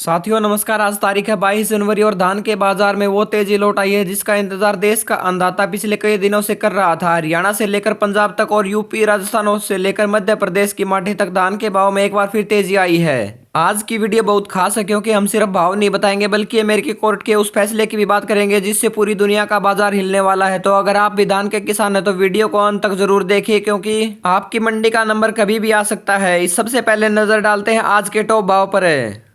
साथियों नमस्कार। आज तारीख है 22 जनवरी और धान के बाजार में वो तेजी लौट आई है जिसका इंतजार देश का अन्नदाता पिछले कई दिनों से कर रहा था। हरियाणा से लेकर पंजाब तक और यूपी राजस्थान से लेकर मध्य प्रदेश की माटी तक धान के भाव में एक बार फिर तेजी आई है। आज की वीडियो बहुत खास है क्योंकि हम सिर्फ भाव नहीं बताएंगे बल्कि अमेरिकी कोर्ट के उस फैसले की भी बात करेंगे जिससे पूरी दुनिया का बाजार हिलने वाला है। तो अगर आप भी धान के किसान हैं तो वीडियो को अंत तक जरूर देखिए क्योंकि आपकी मंडी का नंबर कभी भी आ सकता है। इस सबसे पहले नजर डालते हैं आज के टॉप भाव पर।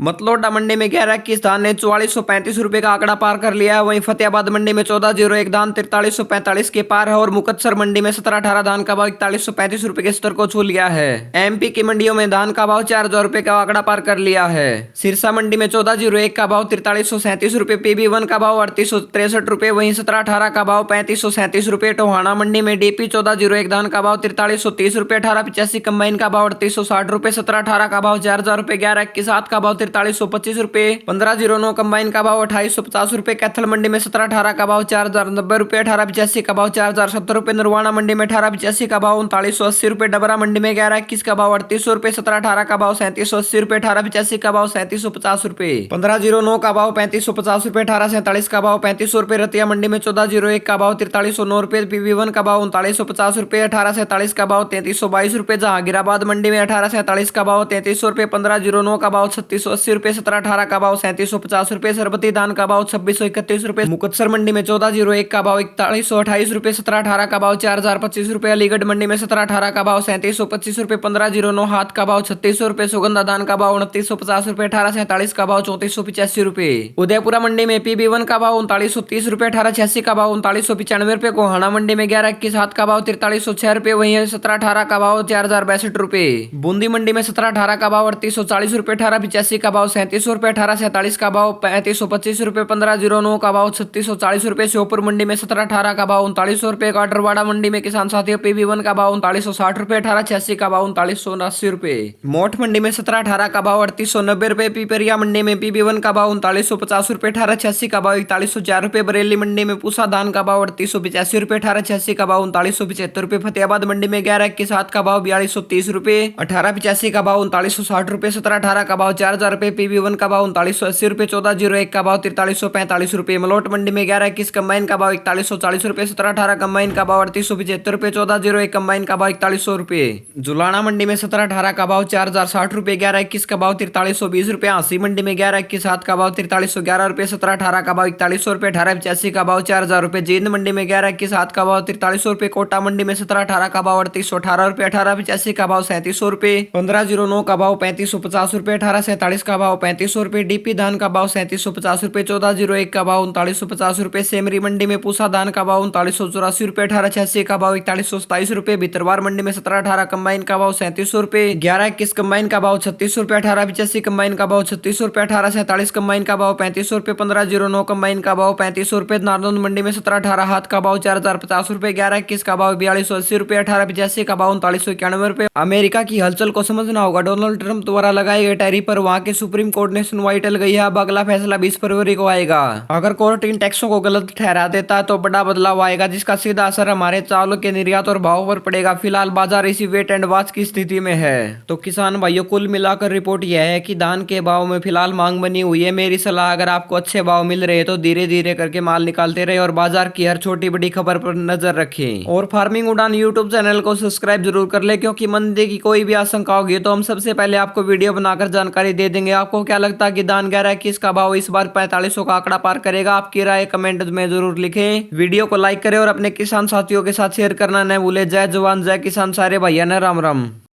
मतलोडा मंडी में 11-21 धान ने 4435 रुपए का आंकड़ा पार कर लिया है। वहीं फतेहाबाद मंडी में 1401 धान 4345 के पार है और मुकत्सर मंडी में 1718 धान का भाव 4135 रुपए के स्तर को छू लिया है। एमपी की मंडियों में धान का भाव 4000 रुपए का आंकड़ा पार कर लिया है। सिरसा मंडी में 1401 का भाव 4337 रुपए, PB1 का भाव 3863 रुपए, वहीं 1718 का भाव 3537 रुपए। टोहाना मंडी में डीपी 1401 धान का भाव 4330 रुपए, 1885 कंबाइन का भाव 3860 रुपए, 1718 का भाव 4000 रुपए, 11-21 का भाव 4325 रुपए, 1509 कंबाइन का भाव 2850 रुपए। कैथल मंडी में 1718 का भाव 4090 रुपए, 1885 का भाव 4070 रुपए। नरवाना मंडी में 1885 का भाव 3980 रुपए। डबरा मंडी में 11-21 का भाव 3800 रुपए, 1718 का भाव 3780 रुपए, 1885 का भाव 3750 रुपए, 1509 का भाव 3550 रुपए, 1847 का भाव 3500 रुपए। रतिया मंडी में 1401 का भाव 4309 रुपए, PB1 का भाव 3950 रुपए, 1847 का भाव 3322 रुपए। जहांगीराबाद मंडी में 1847 का भाव 3300 रुपए, 1509 का भाव 3680 रुपए, 1718 का भाव 3750 रुपए। सरबती धान का भाव 2631 रुपए। मुकत्सर मंडी में 1401 का भाव 4128 रुपए, 1718 का भाव 4025 रुपए। अलीगढ़ मंडी में 1718 का भाव 3725 रुपए, 1509 हाथ का भाव 3600 रुपए। सुगंधा धान का भाव 2950 रुपए, 1847 का भाव 3485 रुपए। उदयपुरा मंडी में PB1 का भाव 3930 रुपए, 1886 का भाव 3995 रुपए। कोहाना मंडी में 11-21 हाथ का भाव 4306 रुपए, वहीं 1718 का भाव 4062 रुपए। बूंदी मंडी में 1718 का भाव 3840 रुपए, 1885 का भाव 3700 रुपए, 1847 का भाव 3525 रुपए, 1509 का भाव 3640 रुपए। श्योपुर मंडी में 1718 का भाव 3900 रुपए। काटरवाड़ा मंडी में किसान साथियों PB1 का भाव 3960 रुपए, 1886 का भाव 3979 रुपए। मोठ मंडी में 1718 का भाव 3890 रुपए। पिपरिया मंडी में PB1 का भाव 3950 रुपए, 1886 का भाव 4104 रुपए। बरेली मंडी में पूसा धान का भाव 3885 रुपए, 1886 का भाव 3975 रुपए। फतेहाबाद मंडी में 11-21 हाथ का भाव 4230 रुपए, 1885 का भाव 3960 रुपए, 1718 का भाव 4000 रुपए, PB1 का भाव 3980 रुपए, 1401 का भाव 4345 रुपए। मलोट मंडी में 11-21 कंबाइन का भाव 4140 रुपए, 1718 कंबाइन का भाव 3875 रुपए, 1401 कंबाइन का भाव 4100 रुपए। जुलाना मंडी में 1718 का भाव 4060 रुपए, 11-21 का भाव 4320 रुपए। हांसी मंडी में 11-21 हाथ का भाव 4311 रुपए, 1718 का भाव 4100 रुपए, 1885 का भाव 4000 रुपए। जींद मंडी में 11-21 हाथ का भाव 4300 रुपए। कोटा मंडी में 1718 का भाव 3818 रुपए, 1885 का भाव 3700 रुपए, 1509 का भाव 3550 रुपए, 1847 का भाव 3500 रुपए। डीपी धान का भाव 3750 रुपए, 1401 का भाव 3950 रुपए। सेमरी मंडी में पूसा धान का भाव 3984 रुपए, 1886 का भाव 4127 रुपए। भितरवार मंडी में 1718 कंबाइन का भाव 3700 रुपए, 11-21 कंबाइन का भाव 3600 रुपए, 1885 कंबाइन का भाव 3600 रुपए, 1847 कंबाइन का भाव 3500 रुपए, 1509 कंबाइन का भाव 3500 रुपए। नारनौंद मंडी में 1718 हाथ का भाव 4050 रुपए, 11-21 का भाव 4280 रुपए, 1885 का भाव 3991 रुपए। अमेरिका की हलचल को समझना होगा। डोनाल्ड ट्रंप द्वारा लगाए गए टैरिफ पर वहां के सुप्रीम कोर्ट ने सुनवाई टल गई है। अब अगला फैसला 20 फरवरी को आएगा। अगर कोर्ट इन टैक्सों को गलत ठहरा देता है तो बड़ा बदलाव आएगा जिसका सीधा असर हमारे चावल के निर्यात और भाव पर पड़ेगा। फिलहाल बाजार इसी वेट एंड वॉच की स्थिति में है। तो किसान भाइयों कुल मिलाकर रिपोर्ट यह है कि धान के भाव में फिलहाल मांग बनी हुई है। मेरी सलाह अगर आपको अच्छे भाव मिल रहे हैं तो धीरे धीरे करके माल निकालते रहे और बाजार की हर छोटी बड़ी खबर पर नजर रखें। और फार्मिंग उड़ान यूट्यूब चैनल को सब्सक्राइब जरूर कर ले क्योंकि मंदी की कोई भी आशंका होगी तो हम सबसे पहले आपको वीडियो बनाकर जानकारी दे देंगे। आपको क्या लगता है कि धान 11-21 का भाव इस बार 4500 का आंकड़ा पार करेगा? आपकी राय कमेंट में जरूर लिखें। वीडियो को लाइक करें और अपने किसान साथियों के साथ शेयर करना न भूले। जय जवान जय किसान सारे भैया ने राम राम।